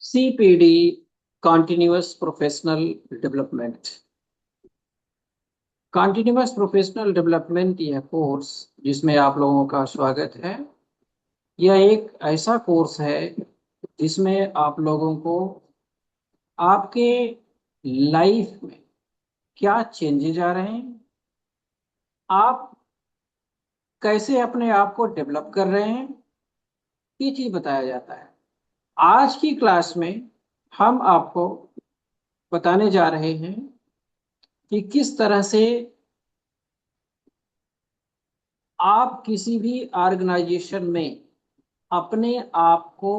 CPD continuous professional development. Continuous professional development यह course जिसमें आप लोगों का स्वागत है। यह एक ऐसा कोर्स है जिसमें आप लोगों को आपके लाइफ में क्या चेंजेस आ रहे हैं, आप कैसे अपने आप को डेवलप कर रहे हैं, ये चीज बताया जाता है। आज की क्लास में हम आपको बताने जा रहे हैं कि किस तरह से आप किसी भी ऑर्गेनाइजेशन में अपने आप को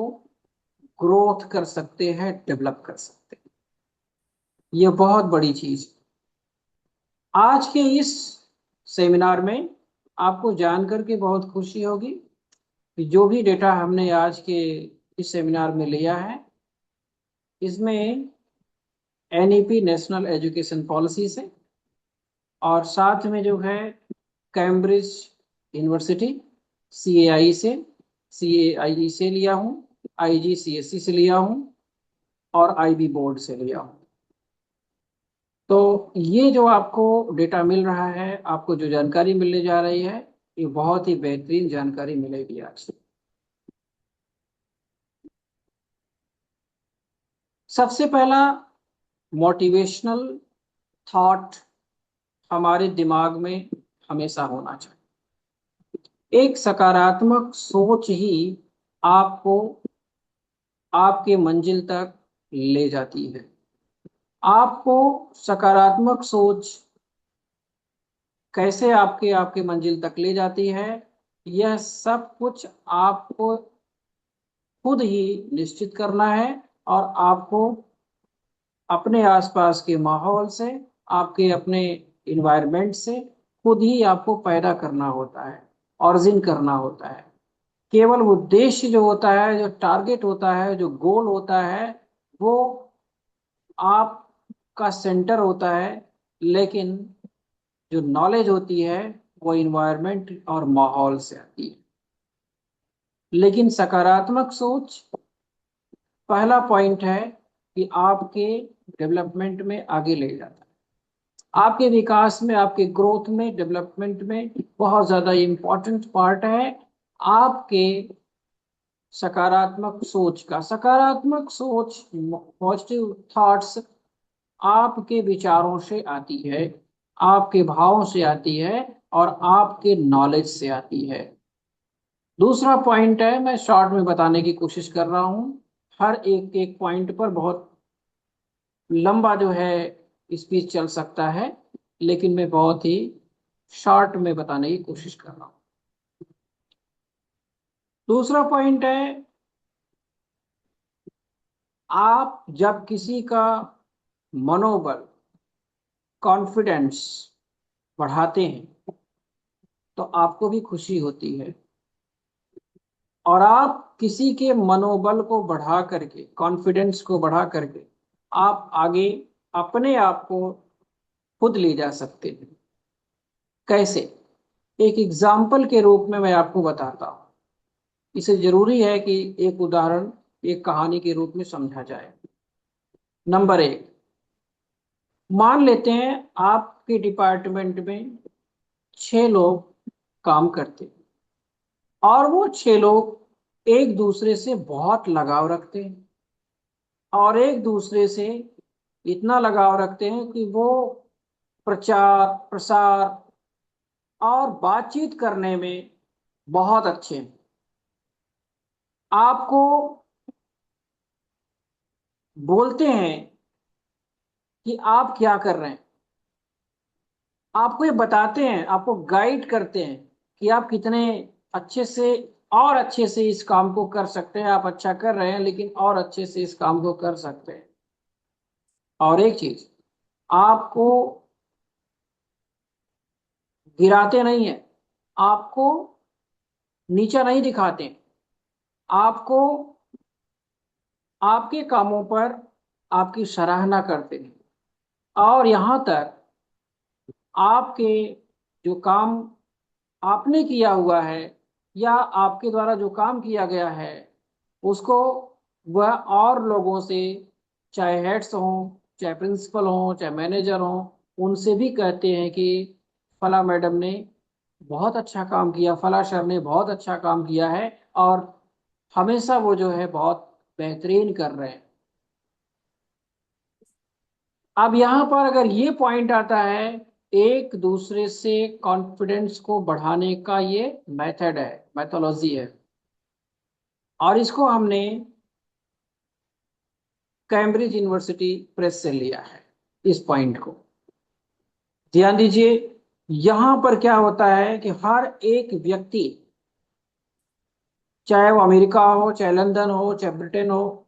ग्रोथ कर सकते हैं, डेवलप कर सकते हैं। ये बहुत बड़ी चीज। आज के इस सेमिनार में आपको जान करके बहुत खुशी होगी कि जो भी डेटा हमने आज के इस सेमिनार में लिया है, इसमें NEP नेशनल एजुकेशन पॉलिसी से और साथ में जो है कैम्ब्रिज यूनिवर्सिटी CAI से लिया हूँ, IGCSE से लिया हूँ और IB बोर्ड से लिया हूँ। तो ये जो आपको डेटा मिल रहा है, आपको जो जानकारी मिलने जा रही है, ये बहुत ही बेहतरीन जानकारी मिलेगी आज। सबसे पहला, मोटिवेशनल थॉट हमारे दिमाग में हमेशा होना चाहिए। एक सकारात्मक सोच ही आपको आपके मंजिल तक ले जाती है। आपको सकारात्मक सोच कैसे आपके आपके मंजिल तक ले जाती है, यह सब कुछ आपको खुद ही निश्चित करना है और आपको अपने आसपास के माहौल से, आपके अपने इन्वायरमेंट से खुद ही आपको पैदा करना होता है, ऑर्जिन करना होता है। केवल उद्देश्य जो होता है, जो टारगेट होता है, जो गोल होता है, वो आपका सेंटर होता है, लेकिन जो नॉलेज होती है वो इन्वायरमेंट और माहौल से आती है। लेकिन सकारात्मक सोच पहला पॉइंट है कि आपके डेवलपमेंट में आगे ले जाता है, आपके विकास में, आपके ग्रोथ में, डेवलपमेंट में बहुत ज्यादा इंपॉर्टेंट पार्ट है आपके सकारात्मक सोच का। सकारात्मक सोच, पॉजिटिव थॉट्स आपके विचारों से आती है, आपके भावों से आती है और आपके नॉलेज से आती है। दूसरा पॉइंट है, मैं शॉर्ट में बताने की कोशिश कर रहा हूं। हर एक एक पॉइंट पर बहुत लंबा जो है स्पीच चल सकता है, लेकिन मैं बहुत ही शॉर्ट में बताने की कोशिश कर रहा हूं। दूसरा पॉइंट है, आप जब किसी का मनोबल, कॉन्फिडेंस बढ़ाते हैं तो आपको भी खुशी होती है, और आप किसी के मनोबल को बढ़ा करके, कॉन्फिडेंस को बढ़ा करके आप आगे अपने आप को खुद ले जा सकते हैं। कैसे? एक एग्जाम्पल के रूप में मैं आपको बताता हूँ। इसे जरूरी है कि एक उदाहरण, एक कहानी के रूप में समझा जाए। नंबर एक, मान लेते हैं आपके डिपार्टमेंट में 6 लोग काम करते हैं और वो 6 लोग एक दूसरे से बहुत लगाव रखते हैं और एक दूसरे से इतना लगाव रखते हैं कि वो प्रचार प्रसार और बातचीत करने में बहुत अच्छे हैं। आपको बोलते हैं कि आप क्या कर रहे हैं, आपको ये बताते हैं, आपको गाइड करते हैं कि आप कितने अच्छे से और अच्छे से इस काम को कर सकते हैं। आप अच्छा कर रहे हैं, लेकिन और अच्छे से इस काम को कर सकते हैं। और एक चीज, आपको गिराते नहीं है, आपको नीचा नहीं दिखाते, आपको आपके कामों पर आपकी सराहना करते हैं। और यहां तक आपके जो काम आपने किया हुआ है या आपके द्वारा जो काम किया गया है, उसको वह और लोगों से, चाहे हेड्स हों, चाहे प्रिंसिपल हों, चाहे मैनेजर हों, उनसे भी कहते हैं कि फला मैडम ने बहुत अच्छा काम किया, फला सर ने बहुत अच्छा काम किया है, और हमेशा वो जो है बहुत बेहतरीन कर रहे हैं। अब यहाँ पर अगर ये पॉइंट आता है, एक दूसरे से कॉन्फिडेंस को बढ़ाने का ये मेथड है, मैथोलॉजी है, और इसको हमने कैम्ब्रिज यूनिवर्सिटी प्रेस से लिया है इस पॉइंट को। ध्यान दीजिए, यहां पर क्या होता है कि हर एक व्यक्ति, चाहे वो अमेरिका हो, चाहे लंदन हो, चाहे ब्रिटेन हो,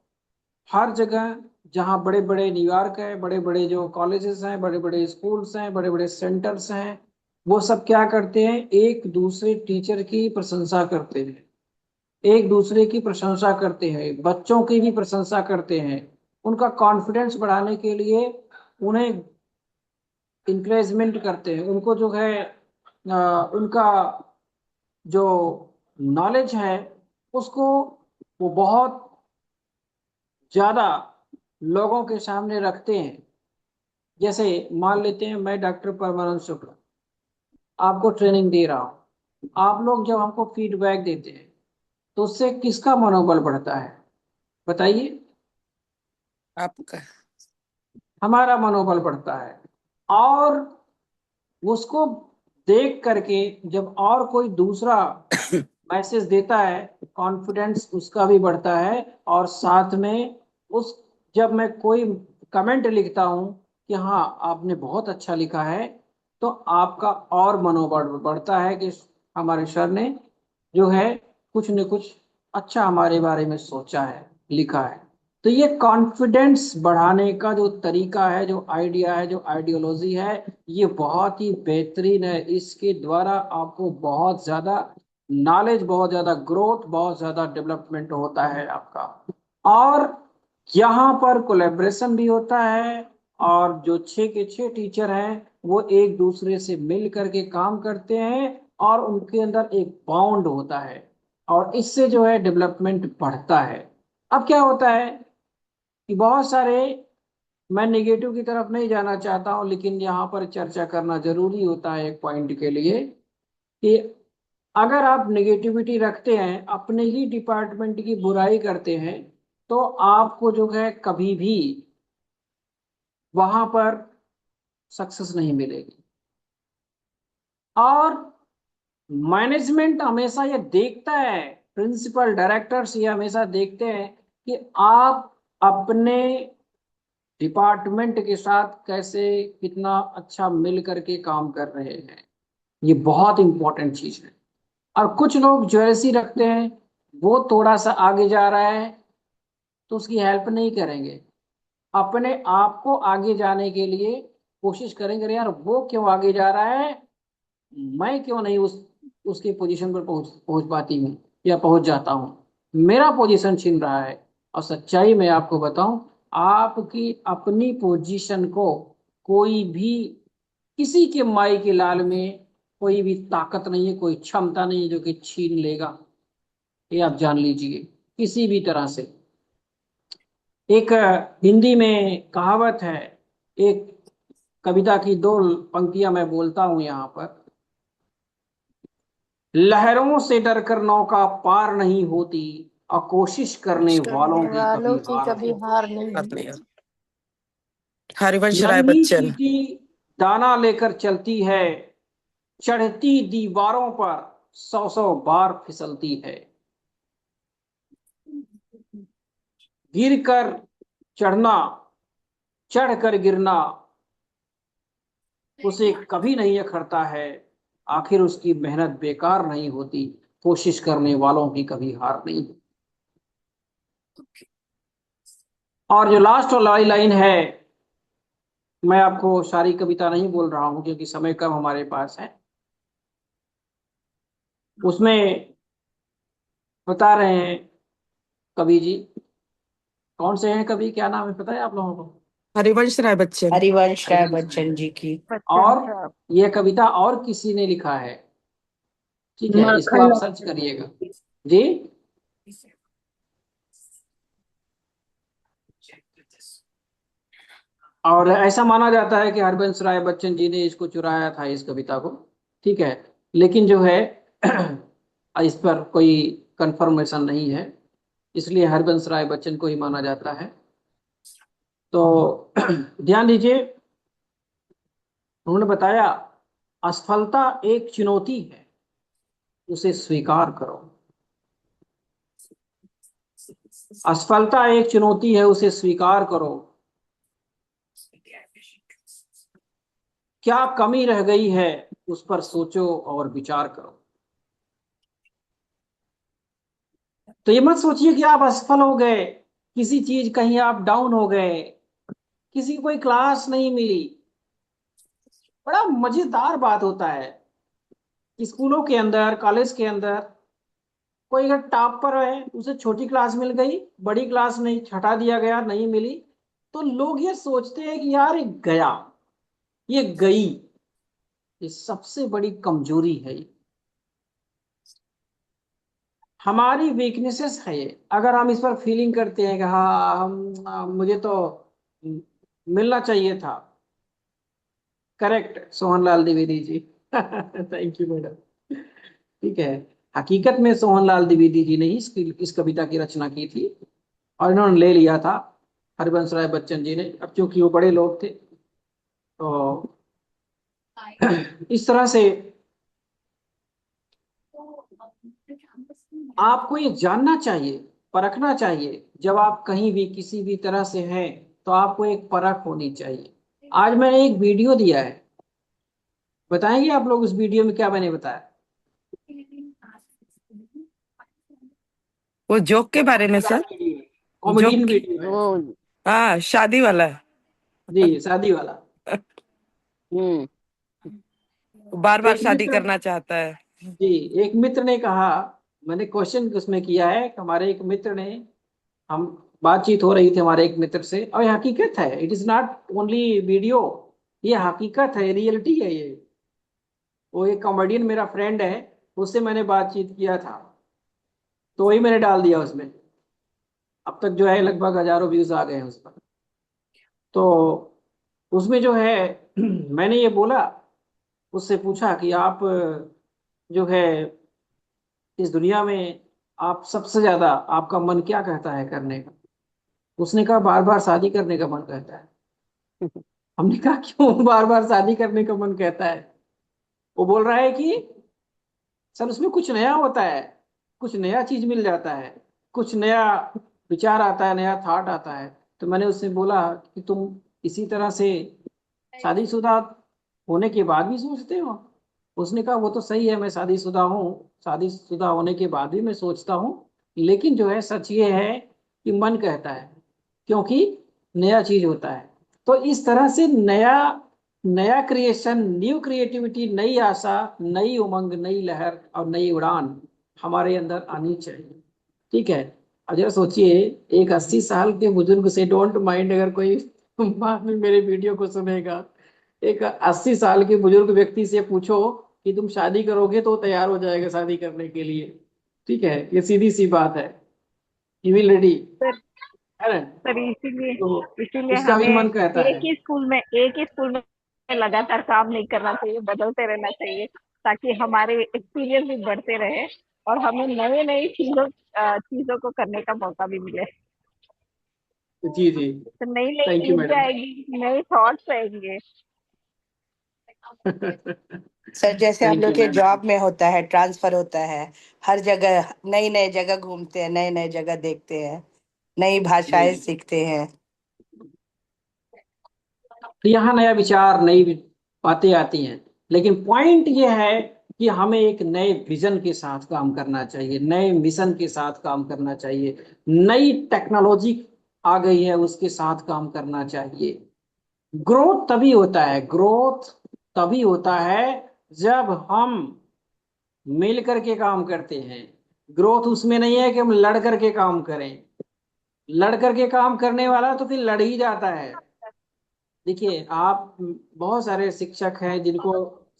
हर जगह जहां बड़े बड़े न्यूयॉर्क है, बड़े बड़े जो कॉलेजेस हैं, बड़े बड़े स्कूल्स हैं, बड़े बड़े सेंटर्स हैं, वो सब क्या करते हैं, एक दूसरे टीचर की प्रशंसा करते हैं, एक दूसरे की प्रशंसा करते हैं, बच्चों की भी प्रशंसा करते हैं, उनका कॉन्फिडेंस बढ़ाने के लिए उन्हें इंकरेजमेंट करते हैं, उनको जो है उनका जो नॉलेज है उसको वो बहुत ज्यादा लोगों के सामने रखते हैं। जैसे मान लेते हैं मैं डॉक्टर परमानंद शुक्ला आपको ट्रेनिंग दे रहा हूँ, आप लोग जब हमको फीडबैक देते हैं तो उससे किसका मनोबल बढ़ता है, बताइए? आपका। हमारा मनोबल बढ़ता है। और उसको देख करके जब और कोई दूसरा मैसेज देता है, कॉन्फिडेंस उसका भी बढ़ता है। और साथ में उस जब मैं कोई कमेंट लिखता हूं कि हाँ आपने बहुत अच्छा लिखा है, तो आपका और मनोबल बढ़ता है कि हमारे सर ने जो है कुछ न कुछ अच्छा हमारे बारे में सोचा है, लिखा है। तो ये कॉन्फिडेंस बढ़ाने का जो तरीका है, जो आइडिया है, जो आइडियोलॉजी है, ये बहुत ही बेहतरीन है। इसके द्वारा आपको बहुत ज्यादा नॉलेज, बहुत ज्यादा ग्रोथ, बहुत ज्यादा डेवलपमेंट होता है आपका। और यहाँ पर कोलेब्रेशन भी होता है, और जो 6 के 6 टीचर हैं वो एक दूसरे से मिल करके काम करते हैं, और उनके अंदर एक बॉन्ड होता है, और इससे जो है डेवलपमेंट बढ़ता है। अब क्या होता है कि बहुत सारे, मैं नेगेटिव की तरफ नहीं जाना चाहता हूं, लेकिन यहाँ पर चर्चा करना जरूरी होता है एक पॉइंट के लिए, कि अगर आप नेगेटिविटी रखते हैं, अपने ही डिपार्टमेंट की बुराई करते हैं, तो आपको जो है कभी भी वहां पर सक्सेस नहीं मिलेगी। और मैनेजमेंट हमेशा ये देखता है, प्रिंसिपल डायरेक्टर्स ये हमेशा देखते हैं कि आप अपने डिपार्टमेंट के साथ कैसे, कितना अच्छा मिल करके काम कर रहे हैं। ये बहुत इंपॉर्टेंट चीज है। और कुछ लोग ज्वेलसी रखते हैं, वो थोड़ा सा आगे जा रहा है तो उसकी हेल्प नहीं करेंगे, अपने आप को आगे जाने के लिए कोशिश करेंगे, अरे यार वो क्यों आगे जा रहा है, मैं क्यों नहीं उसकी पोजीशन पर पहुंच पहुंच पाती हूँ या पहुंच जाता हूँ, मेरा पोजीशन छीन रहा है। और सच्चाई में आपको बताऊं, आपकी अपनी पोजीशन को कोई भी, किसी के माई के लाल में कोई भी ताकत नहीं है, कोई क्षमता नहीं है जो कि छीन लेगा। ये आप जान लीजिए, किसी भी तरह से। एक हिंदी में कहावत है, एक कविता की 2 पंक्तियां मैं बोलता हूं यहाँ पर। लहरों से डरकर नौका पार नहीं होती, और कोशिश करने वालों करने की कभी वालों की हार कभी नहीं। हार नहीं बात नहीं होती। है। हरिवंश राय नन्ही बच्चन। चींटी दाना लेकर चलती है, चढ़ती दीवारों पर 100 100 बार फिसलती है, गिर कर चढ़ना, चढ़ कर गिरना उसे कभी नहीं अखरता है, आखिर उसकी मेहनत बेकार नहीं होती, कोशिश करने वालों की कभी हार नहीं। और जो लास्ट वाली लाइन है, मैं आपको सारी कविता नहीं बोल रहा हूं क्योंकि समय कम हमारे पास है, उसमें बता रहे हैं कवि जी, कौन से हैं कवि, क्या नाम है पता है आप लोगों को? हरिवंश राय बच्चन। हरिवंश राय हरिवंश राय बच्चन जी की। बच्चन। और ये कविता और किसी ने लिखा है, ठीक है, इसको माखन आप सर्च लाल। करिएगा। जी, और ऐसा माना जाता है कि हरबंस राय बच्चन जी ने इसको चुराया था, इस कविता को। ठीक है, लेकिन जो है इस पर कोई कंफर्मेशन नहीं है, इसलिए हरबंस राय बच्चन को ही माना जाता है। तो ध्यान दीजिए, उन्होंने बताया असफलता एक चुनौती है, उसे स्वीकार करो। असफलता एक चुनौती है, उसे स्वीकार करो। क्या कमी रह गई है, उस पर सोचो और विचार करो। तो ये मत सोचिए कि आप असफल हो गए, किसी चीज कहीं आप डाउन हो गए, किसी को कोई क्लास नहीं मिली। बड़ा मजेदार बात होता है, स्कूलों के अंदर, कॉलेज के अंदर कोई अगर टॉप पर है, उसे छोटी क्लास मिल गई, बड़ी क्लास नहीं, हटा दिया गया, नहीं मिली, तो लोग ये सोचते हैं कि यार ये गया, ये गई। ये सबसे बड़ी कमजोरी है ये, हमारी वीकनेसेस है ये। अगर हम इस पर फीलिंग करते हैं कि हाँ मुझे तो मिलना चाहिए था। Correct Sohanlal Dwivedi ji. Thank you madam. ठीक है, हकीकत में सोहनलाल द्विवेदी जी ने ही इस कविता की रचना की थी, और इन्होंने ले लिया था हरिवंश राय बच्चन जी ने। अब चूंकि वो बड़े लोग थे, तो इस तरह से आपको ये जानना चाहिए, परखना चाहिए। जब आप कहीं भी किसी भी तरह से हैं, तो आपको एक परख होनी चाहिए। आज मैंने एक वीडियो दिया है, बताएंगे आप लोग उस वीडियो में क्या मैंने बताया? वो जोक के बारे में सर? जोक कॉमेडियन वीडियो है। वो हाँ, शादी वाला। जी, शादी वाला। हम्म बार बार एक शादी मित्र, करना चाहता है। जी, एक मित्र ने कहा, मैंने क्वेश्चन उसमें किया है कि हमारे एक मित्र ने, हम बातचीत हो रही थी हमारे एक मित्र से, और ये हकीकत है, it is not only video, ये हकीकत है, रियलिटी है ये। वो एक कॉमेडियन मेरा फ्रेंड है, उससे मैंने बातचीत किया था, तो वही मैंने डाल दिया उसमें। अब तक जो है लगभग हजारों व्यूज आ गए हैं उस पर। तो उसमें जो है मैंने ये बोला, उससे पूछा कि आप जो है इस दुनिया में, आप सबसे ज्यादा आपका मन क्या कहता है करने का? उसने कहा बार बार शादी करने का मन कहता है। हमने कहा क्यों बार बार शादी करने का मन कहता है? वो बोल रहा है कि सर उसमें कुछ नया होता है, कुछ नया चीज मिल जाता है, कुछ नया विचार आता है, नया थॉट आता है। तो मैंने उससे बोला कि तुम इसी तरह से शादीशुदा होने के बाद भी सोचते हो? उसने कहा वो तो सही है, मैं शादीशुदा हूँ, शादीशुदा होने के बाद भी मैं सोचता हूँ, लेकिन जो है सच ये है कि मन कहता है, क्योंकि नया चीज होता है। तो इस तरह से नया, नया क्रिएशन, न्यू क्रिएटिविटी, नई आशा, नई उमंग, नई लहर और नई उड़ान हमारे अंदर आनी चाहिए। ठीक है, अब जरा सोचिए, एक 80 साल के बुजुर्ग से, डोंट माइंड अगर कोई बाद में मेरे वीडियो को सुनेगा, एक 80 साल के बुजुर्ग व्यक्ति से पूछो कि तुम शादी करोगे, तो वो तैयार हो जाएगा शादी करने के लिए। ठीक है, ये सीधी सी बात है, ही विल रेडी, सर है ना? सर इसीलिए तो इसीलिए उसका भी हमें मन कहता है। एक ही स्कूल में लगातार काम नहीं करना चाहिए, बदलते रहना चाहिए, ताकि हमारे एक्सपीरियंस भी बढ़ते रहे और हमें नए नई चीजों को करने का मौका भी मिले। जी जी, तो नई नई थैंक यू ऊर्जा मैडम। आएगी, नए थॉट्स आएंगे। सर जैसे हम थैंक लोग यू के मैम। जॉब में होता है, ट्रांसफर होता है, हर जगह नई नई जगह घूमते हैं, नए नए जगह देखते हैं, नई जी, भाषाएं सीखते हैं। तो यहाँ नया विचार, नई बातें आती हैं, लेकिन पॉइंट ये है कि हमें एक नए विजन के साथ काम करना चाहिए, नए मिशन के साथ काम करना चाहिए, नई टेक्नोलॉजी आ गई है उसके साथ काम करना चाहिए। ग्रोथ तभी होता है, ग्रोथ तभी होता है जब हम मिल करके काम करते हैं। ग्रोथ उसमें नहीं है कि हम लड़ करके काम करें, लड़ करके काम करने वाला तो फिर लड़ ही जाता है। देखिए आप, बहुत सारे शिक्षक हैं जिनको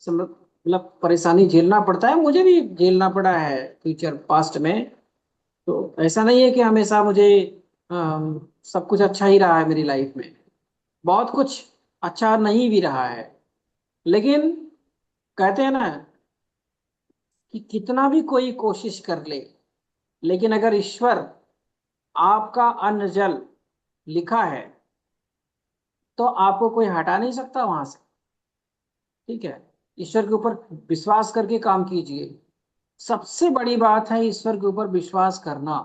मतलब परेशानी झेलना पड़ता है, मुझे भी झेलना पड़ा है फ्यूचर पास्ट में। तो ऐसा नहीं है कि हमेशा मुझे सब कुछ अच्छा ही रहा है मेरी लाइफ में। बहुत कुछ अच्छा नहीं भी रहा है, लेकिन कहते हैं ना कि कितना भी कोई कोशिश कर ले, लेकिन अगर ईश्वर आपका अन्न जल लिखा है तो आपको कोई हटा नहीं सकता वहां से। ठीक है, ईश्वर के ऊपर विश्वास करके काम कीजिए। सबसे बड़ी बात है ईश्वर के ऊपर विश्वास करना,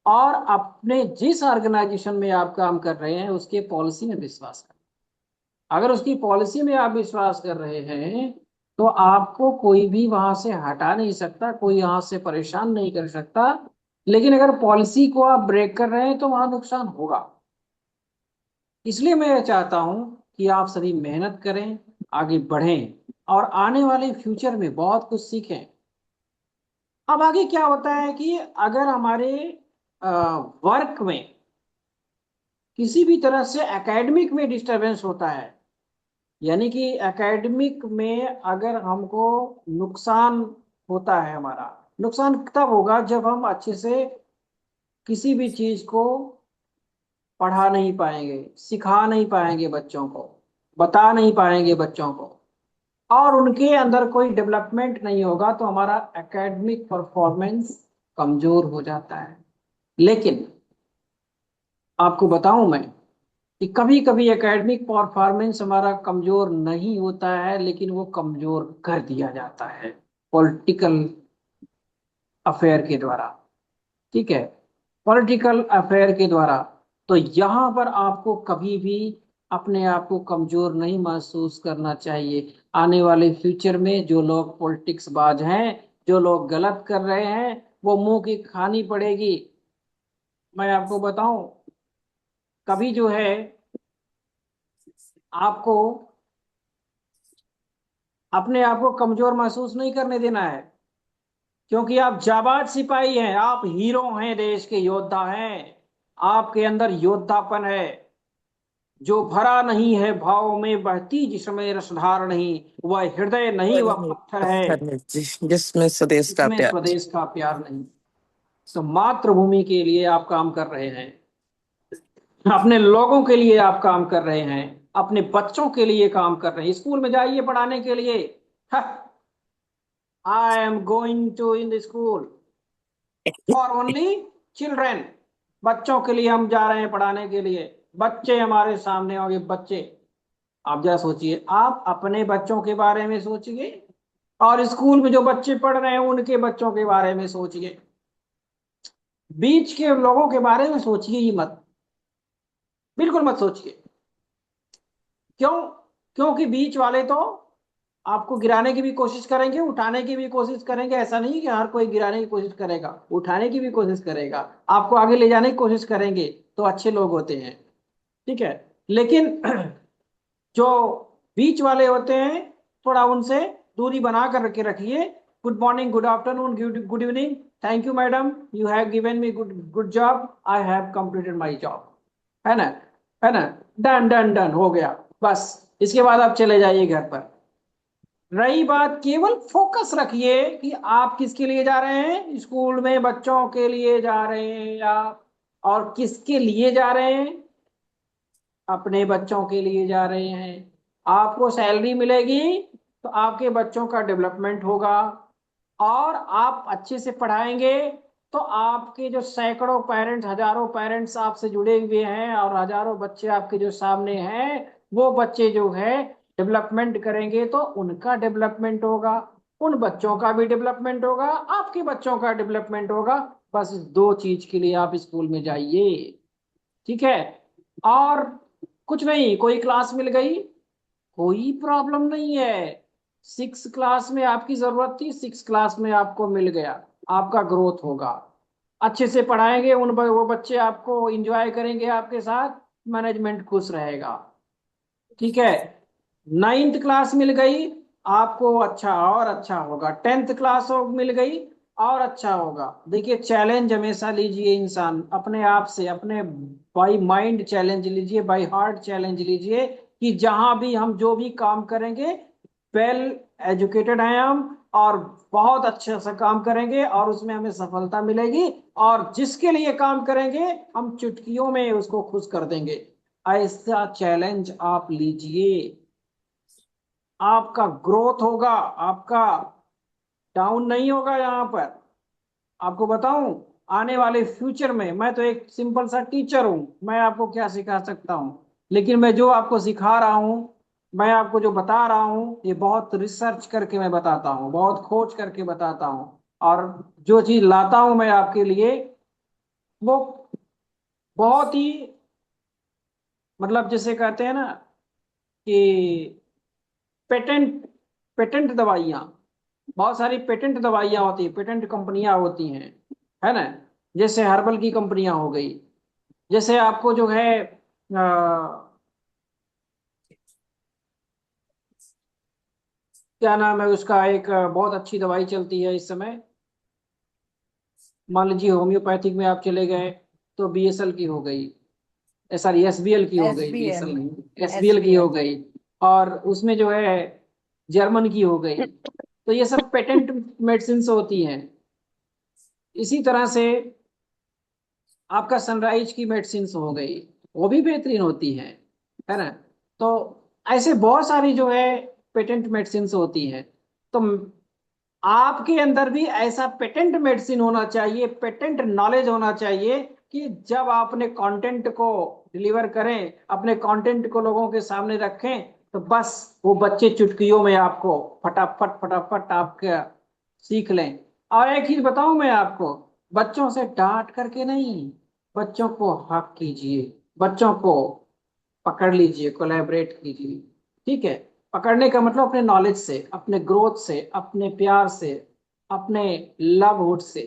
और अपने जिस ऑर्गेनाइजेशन में आप काम कर रहे हैं उसके पॉलिसी में विश्वास करना। अगर उसकी पॉलिसी में आप विश्वास कर रहे हैं तो आपको कोई भी वहां से हटा नहीं सकता, कोई यहाँ से परेशान नहीं कर सकता। लेकिन अगर पॉलिसी को आप ब्रेक कर रहे हैं तो वहां नुकसान होगा। इसलिए मैं चाहता हूं कि आप सभी मेहनत करें, आगे बढ़ें, और आने वाले फ्यूचर में बहुत कुछ सीखें। अब आगे क्या होता है कि अगर हमारे वर्क में किसी भी तरह से एकेडमिक में डिस्टरबेंस होता है, यानी कि एकेडमिक में अगर हमको नुकसान होता है, हमारा नुकसान तब होगा जब हम अच्छे से किसी भी चीज को पढ़ा नहीं पाएंगे, सिखा नहीं पाएंगे बच्चों को, बता नहीं पाएंगे बच्चों को, और उनके अंदर कोई डेवलपमेंट नहीं होगा, तो हमारा एकेडमिक परफॉर्मेंस कमजोर हो जाता है। लेकिन आपको बताऊं मैं कि कभी कभी एकेडमिक परफॉर्मेंस हमारा कमजोर नहीं होता है, लेकिन वो कमजोर कर दिया जाता है पॉलिटिकल अफेयर के द्वारा। ठीक है, पॉलिटिकल अफेयर के द्वारा। तो यहाँ पर आपको कभी भी अपने आप को कमजोर नहीं महसूस करना चाहिए। आने वाले फ्यूचर में जो लोग पॉलिटिक्स बाज हैं, जो लोग गलत कर रहे हैं, वो मुंह की खानी पड़ेगी। मैं आपको बताऊं, कभी जो है आपको अपने आप को कमजोर महसूस नहीं करने देना है, क्योंकि आप जाबाज सिपाही हैं, आप हीरो हैं, देश के योद्धा हैं। आपके अंदर योद्धापन है जो भरा नहीं है भाव में, बहती जिसमें रसधार नहीं, वह हृदय नहीं वह वही पत्थर है पत्थर में जिसमें स्वदेश का जिसमें प्यार। स्वदेश का प्यार नहीं। तो मातृभूमि के लिए आप काम कर रहे हैं, अपने लोगों के लिए आप काम कर रहे हैं, अपने बच्चों के लिए काम कर रहे हैं। स्कूल में जाइए पढ़ाने के लिए, I am going to in the school for only children. बच्चों के लिए हम जा रहे हैं पढ़ाने के लिए। बच्चे हमारे सामने होंगे, बच्चे। आप जरा सोचिए, आप अपने बच्चों के बारे में सोचिए, और स्कूल में जो बच्चे पढ़ रहे हैं उनके बच्चों के बारे में सोचिए। बीच के लोगों के बारे में सोचिए ही मत, बिल्कुल मत सोचिए। क्यों? क्योंकि बीच वाले तो आपको गिराने की भी कोशिश करेंगे, उठाने की भी कोशिश करेंगे। ऐसा नहीं कि हर कोई गिराने की कोशिश करेगा, उठाने की भी कोशिश करेगा, आपको आगे ले जाने की कोशिश करेंगे, तो अच्छे लोग होते हैं। ठीक है, लेकिन जो बीच वाले होते हैं, थोड़ा उनसे दूरी बना कर के रखिए। Good morning, good afternoon, good evening, thank you madam, you have given me good good job, I have completed my job. है ना? है ना? डन डन डन, हो गया बस। इसके बाद आप चले जाइए घर पर। रही बात, केवल फोकस रखिए कि आप किसके लिए जा रहे हैं। स्कूल में बच्चों के लिए जा रहे हैं आप, और किसके लिए जा रहे हैं? अपने बच्चों के लिए जा रहे हैं। आपको सैलरी मिलेगी तो आपके बच्चों का डेवलपमेंट होगा, और आप अच्छे से पढ़ाएंगे तो आपके जो सैकड़ों पेरेंट्स, हजारों पेरेंट्स आपसे जुड़े हुए हैं, और हजारों बच्चे आपके जो सामने हैं, वो बच्चे जो है डेवलपमेंट करेंगे तो उनका डेवलपमेंट होगा, उन बच्चों का भी डेवलपमेंट होगा, आपके बच्चों का डेवलपमेंट होगा। बस इस दो चीज के लिए आप स्कूल में जाइए। ठीक है, और कुछ नहीं, कोई क्लास मिल गई, कोई प्रॉब्लम नहीं है। सिक्स क्लास में आपकी जरूरत थी, सिक्स क्लास में आपको मिल गया, आपका ग्रोथ होगा। अच्छे से पढ़ाएंगे वो बच्चे आपको एंजॉय करेंगे आपके साथ, मैनेजमेंट खुश रहेगा। ठीक है, नाइन्थ क्लास मिल गई, आपको अच्छा और अच्छा होगा। टेंथ क्लास मिल गई, और अच्छा होगा। देखिए, चैलेंज हमेशा लीजिए, इंसान अपने आप से, अपने बाई माइंड चैलेंज लीजिए, बाई हार्ट चैलेंज लीजिए, कि जहां भी हम जो भी काम करेंगे, वेल एजुकेटेड हैं हम, और बहुत अच्छे से काम करेंगे और उसमें हमें सफलता मिलेगी। और जिसके लिए काम करेंगे हम चुटकियों में उसको खुश कर देंगे। ऐसा चैलेंज आप लीजिए, आपका ग्रोथ होगा, आपका डाउन नहीं होगा यहाँ पर। आपको बताऊं, आने वाले फ्यूचर में, मैं तो एक सिंपल सा टीचर हूं, मैं आपको क्या सिखा सकता हूं, लेकिन मैं जो आपको सिखा रहा हूं, मैं आपको जो बता रहा हूं, ये बहुत रिसर्च करके मैं बताता हूं, बहुत खोज करके बताता हूं। और जो चीज लाता हूं मैं आपके लिए, वो बहुत ही, मतलब जैसे कहते हैं ना कि पेटेंट, पेटेंट दवाइयाँ, बहुत सारी पेटेंट दवाइयाँ होती है, पेटेंट कंपनियां होती हैं, है ना। जैसे हर्बल की कंपनियां हो गई, जैसे आपको जो है क्या नाम है उसका, एक बहुत अच्छी दवाई चलती है इस समय, मान लीजिए होम्योपैथिक में आप चले गए तो बीएसएल की हो गई, सॉरी एसबीएल की हो गई, बीएसएल SBL, नहीं, एसबीएल की हो SBL। गई। और उसमें जो है जर्मन की हो गई। तो ये सब पेटेंट मेडिसिन होती हैं। इसी तरह से आपका सनराइज की मेडिसिन हो गई, वो भी बेहतरीन होती है ना। तो ऐसे बहुत सारी जो है पेटेंट मेडिसिन होती हैं। तो आपके अंदर भी ऐसा पेटेंट मेडिसिन होना चाहिए, पेटेंट नॉलेज होना चाहिए, कि जब आप अपने कंटेंट को डिलीवर करें, अपने कंटेंट को लोगों के सामने रखें, तो बस वो बच्चे चुटकियों में आपको फटाफट फटाफट आपके सीख लें। और एक चीज बताऊं मैं आपको, बच्चों से डांट करके नहीं, बच्चों को हक कीजिए, बच्चों को पकड़ लीजिए, कोलैबोरेट कीजिए। ठीक है, पकड़ने का मतलब अपने नॉलेज से, अपने ग्रोथ से, अपने प्यार से, अपने लवहुड से।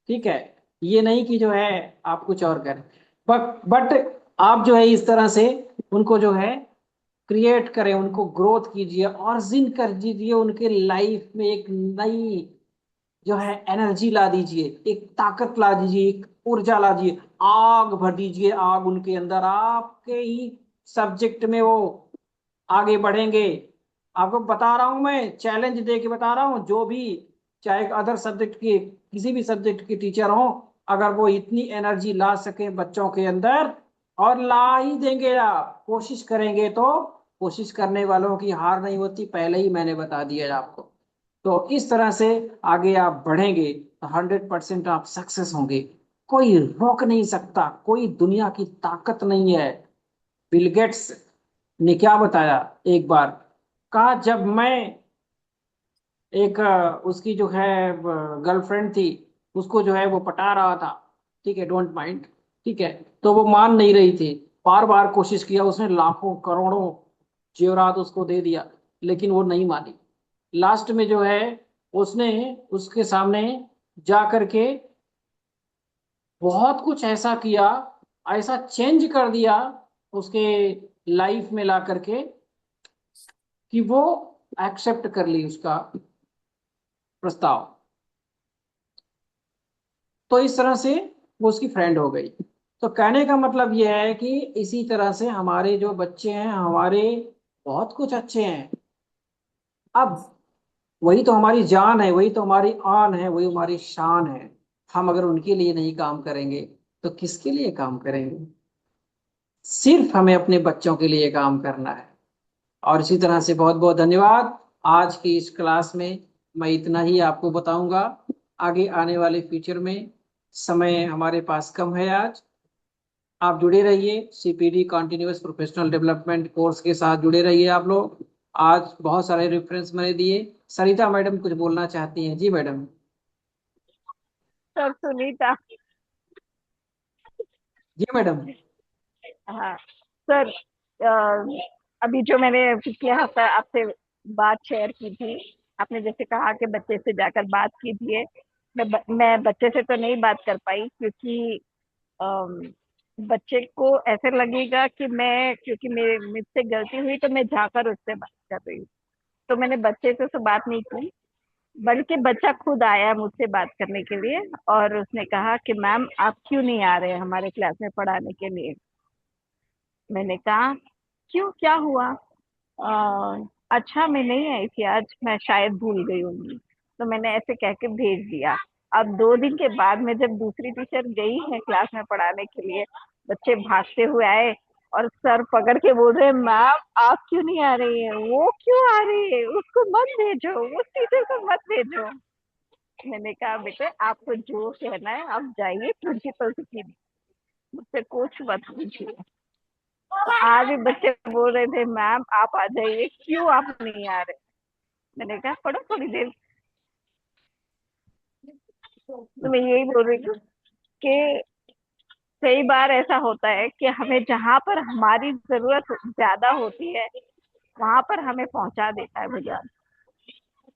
ठीक है, ये नहीं कि जो है आप कुछ और करें, बट आप जो है इस तरह से उनको जो है क्रिएट करें, उनको ग्रोथ कीजिए, ऑर्जिन कर दीजिए उनके लाइफ में, एक नई जो है एनर्जी ला दीजिए, एक ताकत ला दीजिए, एक ऊर्जा ला दीजिए, आग भर दीजिए, आग उनके अंदर, आपके ही सब्जेक्ट में वो आगे बढ़ेंगे। आपको बता रहा हूं, मैं चैलेंज दे के बता रहा हूं, जो भी, चाहे अदर सब्जेक्ट के, किसी भी सब्जेक्ट के टीचर हो, अगर वो इतनी एनर्जी ला सके बच्चों के अंदर, और ला ही देंगे, आप कोशिश करेंगे तो, कोशिश करने वालों की हार नहीं होती, पहले ही मैंने बता दिया आपको। तो इस तरह से आगे आप बढ़ेंगे तो 100% आप सक्सेस होंगे, कोई रोक नहीं सकता, कोई दुनिया की ताकत नहीं है। बिल गेट्स ने क्या बताया एक बार, कहा जब मैं एक उसकी जो है गर्लफ्रेंड थी, उसको जो है वो पटा रहा था, ठीक है, डोंट माइंड, ठीक है, तो वो मान नहीं रही थी, बार बार कोशिश किया, उसने लाखों करोड़ों जेवरात उसको दे दिया, लेकिन वो नहीं मानी। लास्ट में जो है उसने उसके सामने जा करके बहुत कुछ ऐसा किया, ऐसा चेंज कर दिया उसके लाइफ में ला करके, कि वो एक्सेप्ट कर ली उसका प्रस्ताव। तो इस तरह से वो उसकी फ्रेंड हो गई। तो कहने का मतलब यह है कि इसी तरह से हमारे जो बच्चे हैं, हमारे बहुत कुछ अच्छे हैं। अब वही तो हमारी जान है, वही तो हमारी आन है, वही हमारी शान है। हम अगर उनके लिए नहीं काम करेंगे तो किसके लिए काम करेंगे? सिर्फ हमें अपने बच्चों के लिए काम करना है। और इसी तरह से बहुत बहुत धन्यवाद। आज की इस क्लास में मैं इतना ही आपको बताऊंगा। आगे आने वाले फ्यूचर में समय हमारे पास कम है आज। आप जुड़े रहिए, CPD continuous professional development course के साथ जुड़े रहिए आप लोग। आज बहुत सारे रेफरेंस मैंने दिए। सरिता मैडम कुछ बोलना चाहती हैं? जी मैडम। सर सुनीता। जी मैडम। हाँ सर, अभी जो मैंने पिछले हफ्ता आपसे बात शेयर की थी, आपने जैसे कहा कि बच्चे से जाकर बात कीजिए। मैं बच्चे से तो नहीं बात कर पाई, क्योंकि अम, बच्चे को ऐसे लगेगा कि मैं, क्योंकि मेरे मुझसे गलती हुई तो मैं जाकर उससे बात कर रही हूँ। तो मैंने बच्चे से तो बात नहीं की, बल्कि बच्चा खुद आया मुझसे बात करने के लिए, और उसने कहा कि मैम आप क्यों नहीं आ रहे हमारे क्लास में पढ़ाने के लिए। मैंने कहा क्यों, क्या हुआ? अच्छा मैं नहीं आई थी आज, मैं शायद भूल गई होंगी। तो मैंने ऐसे कह के भेज दिया। अब 2 दिन के बाद में जब दूसरी टीचर गई है क्लास में पढ़ाने के लिए, बच्चे भागते हुए आए, और सर पकड़ के बोल रहे हैं, मैम आप क्यों नहीं आ रही है, वो क्यों आ रही है, उसको मत भेजो, उस टीचर को मत भेजो। मैंने कहा बेटे आपको जो कहना है आप जाइए प्रिंसिपल से सीधे, मुझसे कुछ मत पूछिए। आज भी बच्चे बोल रहे थे मैम आप आ जाइए, क्यों आप नहीं आ रहे। मैंने कहा पढ़ो थोड़ी देर। तो मैं यही बोल रही हूँ कि कई बार ऐसा होता है कि हमें जहाँ पर हमारी जरूरत ज्यादा होती है वहां पर हमें पहुंचा देता है भगवान।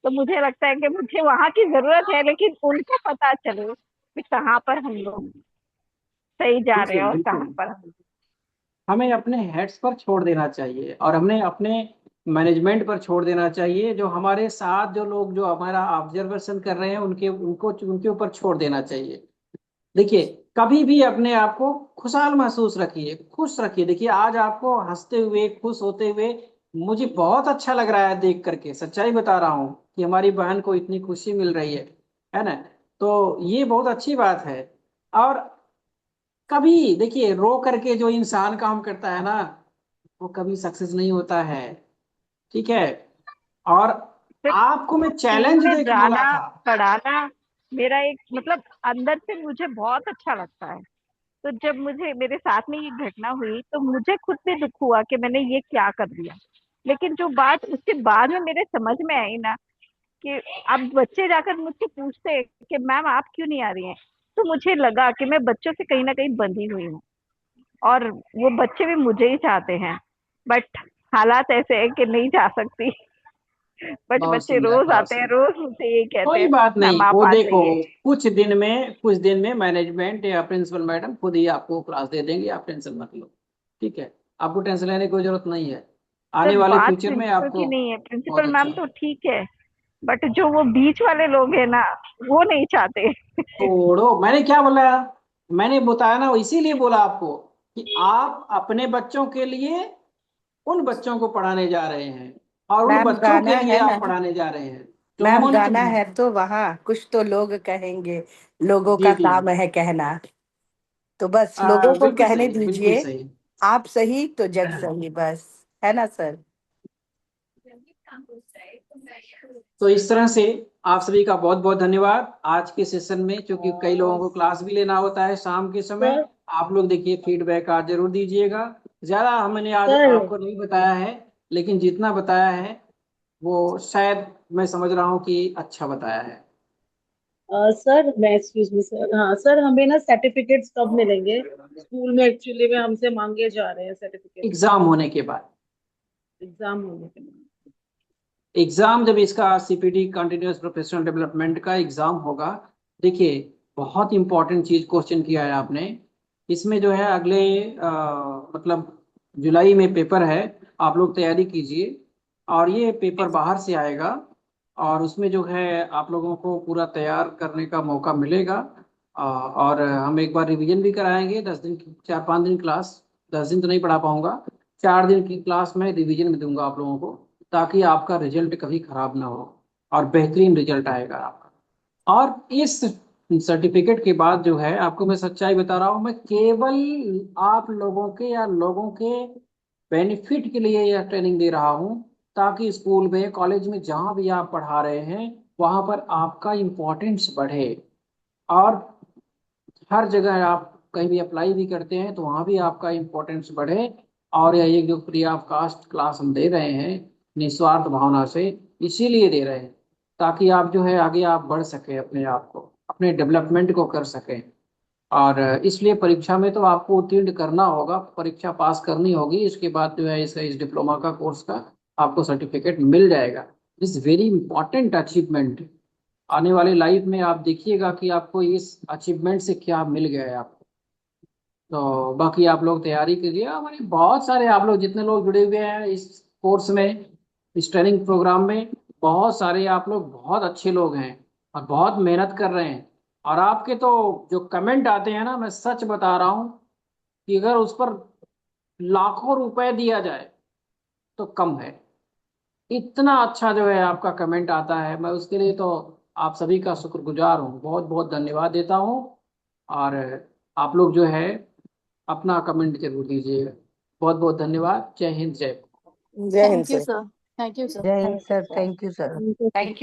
तो मुझे लगता है कि मुझे वहां की जरूरत है, लेकिन उनको पता चले कि कहाँ पर हम लोग सही जा रहे हैं बिल्कुल और कहाँ बिल्कुल। पर हम। हमें अपने हेड्स पर छोड़ देना चाहिए और हमने अपने मैनेजमेंट पर छोड़ देना चाहिए। जो हमारे साथ जो लोग जो हमारा ऑब्जर्वेशन कर रहे हैं उनके उनको उनके ऊपर छोड़ देना चाहिए। देखिए, कभी भी अपने आप को खुशहाल महसूस रखिए, खुश रखिए। देखिए, आज आपको हंसते हुए खुश होते हुए मुझे बहुत अच्छा लग रहा है देख करके। सच्चाई बता रहा हूँ कि हमारी बहन को इतनी खुशी मिल रही है ना। तो ये बहुत अच्छी बात है। और कभी देखिए, रो करके जो इंसान काम करता है ना, वो कभी सक्सेस नहीं होता है। ठीक है। और सिर्फ आपको मैं स्कूल चैलेंज में देके बोला जाना, था। पढ़ाना मेरा एक मतलब अंदर से मुझे बहुत अच्छा लगता है। तो जब मुझे मेरे साथ में ये घटना हुई तो मुझे खुद पे दुख हुआ कि मैंने ये क्या कर दिया। लेकिन जो बात उसके बाद में मेरे समझ में आई ना, कि अब बच्चे जाकर मुझसे पूछते हैं कि मैम आप क्यों नहीं आ रही हैं, तो मुझे लगा कि मैं बच्चों से कहीं ना कहीं बंधी हुई हूँ। और वो बच्चे भी मुझे ही चाहते हैं, बट हालात ऐसे हैं कि नहीं जा सकती। बट बहुत बच्चे सुंदर, रोज बहुत आते हैं, सुंदर। रोज मुझसे यही कहते कोई हैं बात मैम नहीं, आप वो आ देखो, जाइए। कुछ दिन में मैनेजमेंट या प्रिंसिपल मैडम खुद ही आपको क्लास दे देंगे। आप टेंशन मत लो। ठीक है। आपको टेंशन लेने की कोई जरूरत नहीं है। आने सर वाले बात फ्यूचर में प्रिंसिपल की आपको नहीं है, बहुत प्रिंसिपल मैम अच्छा। तो ठीक है, बट जो वो बीच वाले लोग हैं ना, वो नहीं चाहते। छोड़ो, मैंने क्या बोला? मैंने बताया ना, इसीलिए बोला आपको कि आप अपने बच्चों के लिए उन बच्चों को पढ़ाने जा रहे हैं और उन मैम बच्चों गाना के लिए है ना, आप पढ़ाने जा रहे हैं जो मैम मन गाना तुम्हें। है तो वहाँ कुछ तो लोग कहेंगे, लोगों जी का जी। काम है कहना। तो बस लोगों को बिल्कुल कहने सही, बिल्कुल दीजिए, सही। आप सही तो जग सही, बस। है ना सर? तो इस तरह से आप सभी का बहुत बहुत धन्यवाद आज के सेशन में, क्योंकि कई लोगों को क्लास भी लेना होता है शाम के समय। सर आप लोग देखिए, फीडबैक आज जरूर दीजिएगा। ज्यादा हमने आज सर आपको नहीं बताया है, लेकिन जितना बताया है वो शायद मैं समझ रहा हूँ कि अच्छा बताया है। सर मैं एक्सक्यूज मी सर, हाँ सर हमें ना सर्टिफिकेट्स कब मिलेंगे? स्कूल में एक्चुअली में हमसे मांगे जा रहे हैं सर्टिफिकेट, एग्जाम होने के बाद। एग्जाम होने के बाद। एग्जाम जब इसका सीपीटी कंटिन्यूअस प्रोफेशनल डेवलपमेंट का एग्जाम होगा। देखिए, बहुत इंपॉर्टेंट चीज क्वेश्चन किया है आपने। इसमें जो है अगले मतलब जुलाई में पेपर है। आप लोग तैयारी कीजिए। और ये पेपर बाहर से आएगा और उसमें जो है आप लोगों को पूरा तैयार करने का मौका मिलेगा। और हम एक बार रिवीजन भी कराएंगे 10 दिन की, 4-5 दिन क्लास। 10 दिन तो नहीं पढ़ा पाऊंगा। 4 दिन की क्लास में रिवीजन में दूंगा आप लोगों को, ताकि आपका रिजल्ट कभी खराब ना हो और बेहतरीन रिजल्ट आएगा आपका। और इस सर्टिफिकेट के बाद जो है, आपको मैं सच्चाई बता रहा हूँ, मैं केवल आप लोगों के या लोगों के बेनिफिट के लिए यह ट्रेनिंग दे रहा हूँ, ताकि स्कूल में कॉलेज में जहाँ भी आप पढ़ा रहे हैं वहाँ पर आपका इम्पोर्टेंस बढ़े। और हर जगह आप कहीं भी अप्लाई भी करते हैं तो वहाँ भी आपका इम्पोर्टेंस बढ़े। और यह एक जो फ्री ऑफ कास्ट क्लास हम दे रहे हैं निस्वार्थ भावना से, इसीलिए दे रहे हैं ताकि आप जो है आगे आप बढ़ सकें, अपने आप को, अपने डेवलपमेंट को कर सकें। और इसलिए परीक्षा में तो आपको उत्तीर्ण करना होगा, परीक्षा पास करनी होगी। इसके बाद जो है इस डिप्लोमा का कोर्स का आपको सर्टिफिकेट मिल जाएगा। This very important achievement. आने वाले लाइफ में आप देखिएगा कि आपको इस अचीवमेंट से क्या मिल गया है आपको। तो बाकी आप लोग तैयारी कीजिए। हमारे बहुत सारे आप लोग जितने लोग जुड़े हुए हैं इस कोर्स में, इस ट्रेनिंग प्रोग्राम में, बहुत सारे आप लोग बहुत अच्छे लोग हैं और बहुत मेहनत कर रहे हैं। और आपके तो जो कमेंट आते हैं ना, मैं सच बता रहा हूँ कि अगर उस पर लाखों रुपए दिया जाए तो कम है। इतना अच्छा जो है आपका कमेंट आता है, मैं उसके लिए तो आप सभी का शुक्रगुजार हूँ, बहुत बहुत धन्यवाद देता हूँ। और आप लोग जो है अपना कमेंट जरूर दीजिएगा। बहुत बहुत धन्यवाद। जय हिंद, जय भारत। जय Hind thank you sir. Sir, thank you sir. जय Hind sir, thank you sir. उनको थैंक यू।